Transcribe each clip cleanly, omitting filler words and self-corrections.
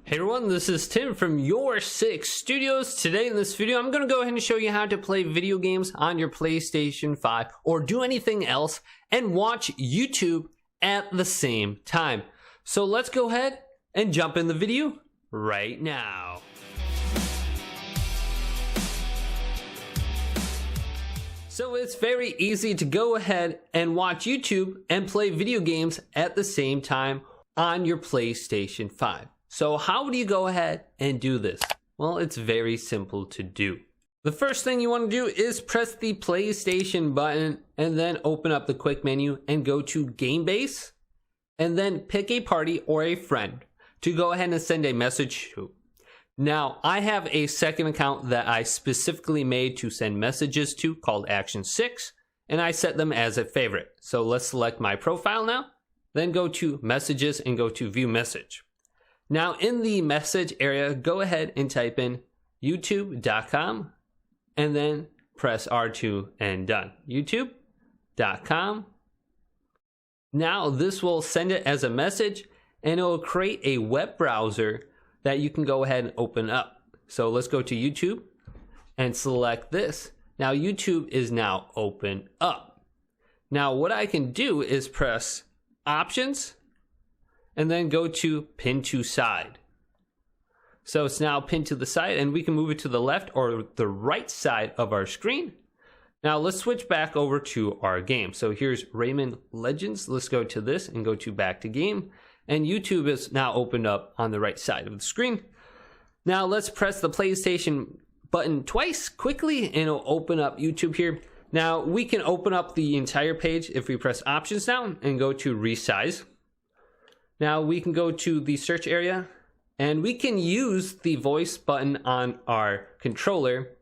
Hey everyone, this is Tim from YourSixStudios. Today in this video, I'm going to go ahead and show you how to play video games on your PlayStation 5 or do anything else and watch YouTube at the same time. So let's go ahead and jump in the video right now. So it's very easy to go ahead and watch YouTube and play video games at the same time on your PlayStation 5. So how do you go ahead and do this? Well, it's very simple to do. The first thing you want to do is press the PlayStation button and then open up the quick menu and go to Game Base and then pick a party or a friend to go ahead and send a message to. Now, I have a second account that I specifically made to send messages to called Action 6, and I set them as a favorite. So let's select my profile now, then go to Messages and go to View Message. Now in the message area, go ahead and type in youtube.com and then press R2 and done. youtube.com. Now this will send it as a message and it will create a web browser that you can go ahead and open up. So let's go to YouTube and select this. Now YouTube is now open up. Now what I can do is press Options and then go to Pin to Side. So it's now pinned to the side and we can move it to the left or the right side of our screen. Now let's switch back over to our game. So here's Rayman Legends. Let's go to this and go to back to game. And YouTube is now opened up on the right side of the screen. Now let's press the PlayStation button twice quickly and it'll open up YouTube here. Now we can open up the entire page if we press Options down and go to Resize. Now we can go to the search area and we can use the voice button on our controller,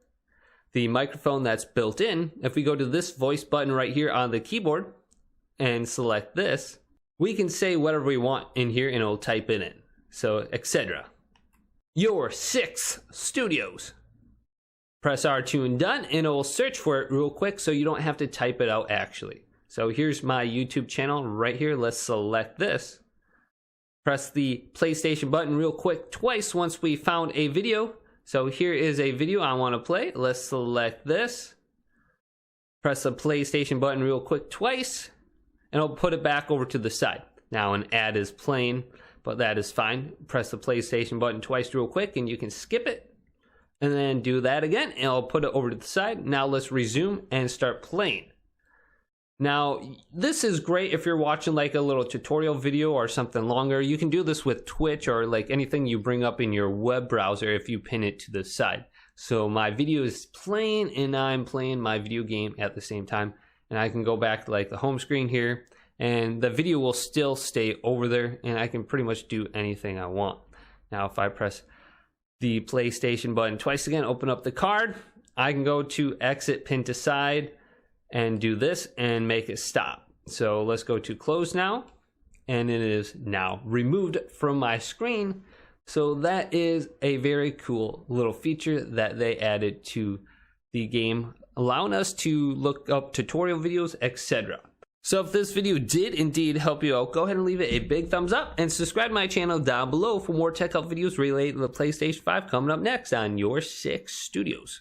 the microphone that's built in. If we go to this voice button right here on the keyboard and select this, we can say whatever we want in here and it'll type it in. So, etc. YourSixStudios. Press R2 and done and it will search for it real quick so you don't have to type it out actually. So here's my YouTube channel right here. Let's select this. Press the PlayStation button real quick twice once we found a video. So here is a video I want to play. Let's select this. Press the PlayStation button real quick twice and I'll put it back over to the side. Now an ad is playing, but that is fine. Press the PlayStation button twice real quick and you can skip it. And then do that again and I'll put it over to the side. Now let's resume and start playing. Now, this is great if you're watching like a little tutorial video or something longer. You can do this with Twitch or like anything you bring up in your web browser if you pin it to the side. So my video is playing and I'm playing my video game at the same time. And I can go back to like the home screen here and the video will still stay over there and I can pretty much do anything I want. Now, if I press the PlayStation button twice again, open up the card, I can go to Exit Pin to Side and do this and make it stop. So let's go to close now and it is now removed from my screen. So that is a very cool little feature that they added to the game, allowing us to look up tutorial videos, etc. So if this video did indeed help you out, go ahead and leave it a big thumbs up and subscribe to my channel down below for more tech help videos related to the PlayStation 5 coming up next on YourSixStudios.